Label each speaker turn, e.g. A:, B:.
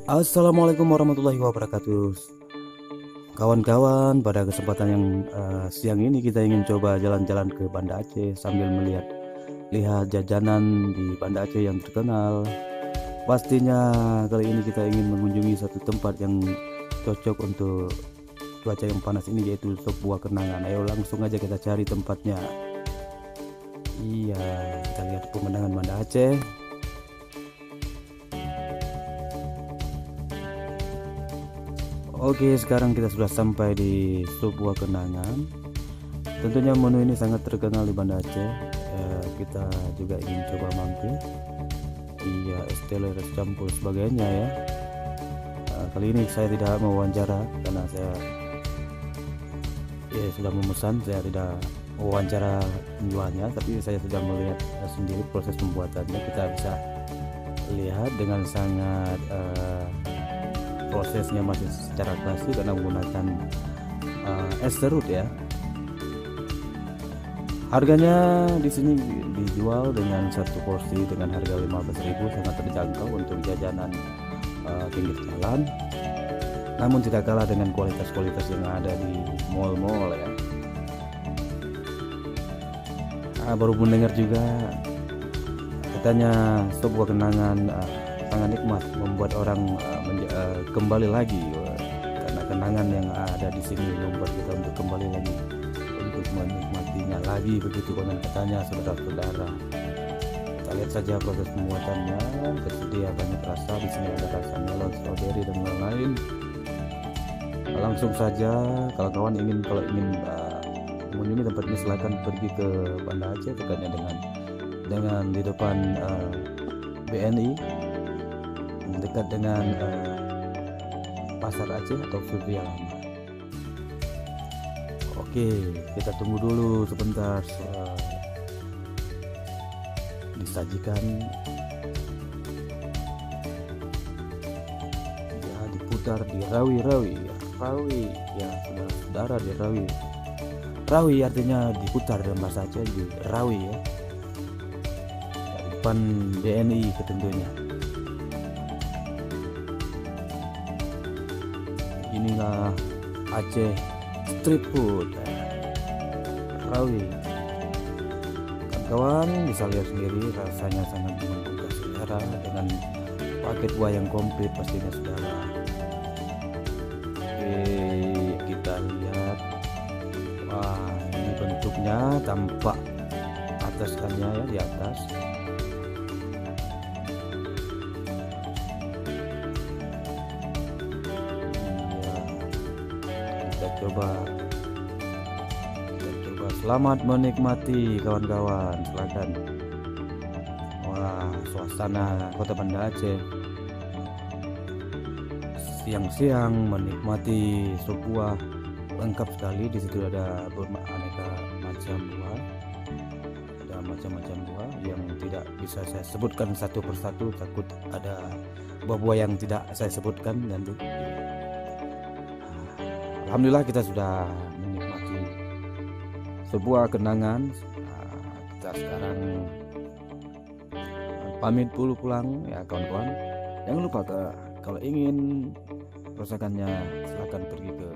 A: Assalamualaikum warahmatullahi wabarakatuh. Kawan-kawan, pada kesempatan yang siang ini kita ingin coba jalan-jalan ke Banda Aceh sambil lihat jajanan di Banda Aceh yang terkenal. Pastinya kali ini kita ingin mengunjungi satu tempat yang cocok untuk cuaca yang panas ini, yaitu sebuah kenangan. Ayo langsung aja kita cari tempatnya. Iya, kita lihat pemandangan Banda Aceh. Oke, sekarang kita sudah sampai di sebuah kenangan. Tentunya menu ini sangat terkenal di Banda Aceh. Kita juga ingin coba mampir. Iya, es teler, es campur sebagainya ya. Kali ini saya tidak mewawancara karena saya sudah memesan. Saya tidak mewawancara penjualnya, tapi saya sudah melihat sendiri proses pembuatannya. Kita bisa lihat dengan sangat prosesnya masih secara klasik karena menggunakan es serut ya. Harganya di sini dijual dengan satu porsi dengan harga 15.000, sangat terjangkau untuk jajanan pinggir jalan. Namun tidak kalah dengan kualitas-kualitas yang ada di mall-mall ya. Baru mendengar juga katanya sebuah kenangan sangat nikmat, membuat orang kembali lagi, karena kenangan yang ada di sini membuat kita untuk kembali lagi untuk menikmatinya lagi, begitu konon katanya saudara-saudara. Kita lihat saja proses pembuatannya. Tersedia banyak rasa di sini, ada rasa melon, strawberry dan lain-lain. Langsung saja kalau ingin mengunjungi tempat ini, silakan pergi ke Banda Aceh, dekatnya dengan di depan BNI, dekat dengan Pasar Aceh atau Surya Lama. Oke, kita tunggu dulu sebentar. Disajikan ya, diputar, dirawi ya, saudara, rawi artinya diputar dalam bahasa Aceh, dirawi ya, di depan BNI tentunya. Inilah Aceh street food, rawi. Kawan bisa lihat sendiri, rasanya sangat menggugah selera dengan paket buah yang komplit pastinya saudara. Oke, kita lihat. Wah, ini bentuknya tampak ataskannya ya, di atas. Kita coba. Selamat menikmati kawan-kawan, silakan. Wah, suasana Kota Banda Aceh siang-siang menikmati sebuah lengkap sekali. Di situ ada beraneka macam buah, ada macam-macam buah yang tidak bisa saya sebutkan satu persatu, takut ada buah-buah yang tidak saya sebutkan nanti. Alhamdulillah kita sudah menikmati sebuah kenangan. Kita sekarang pamit dulu pulang ya kawan-kawan. Jangan lupa kalau ingin rasakannya, silahkan pergi ke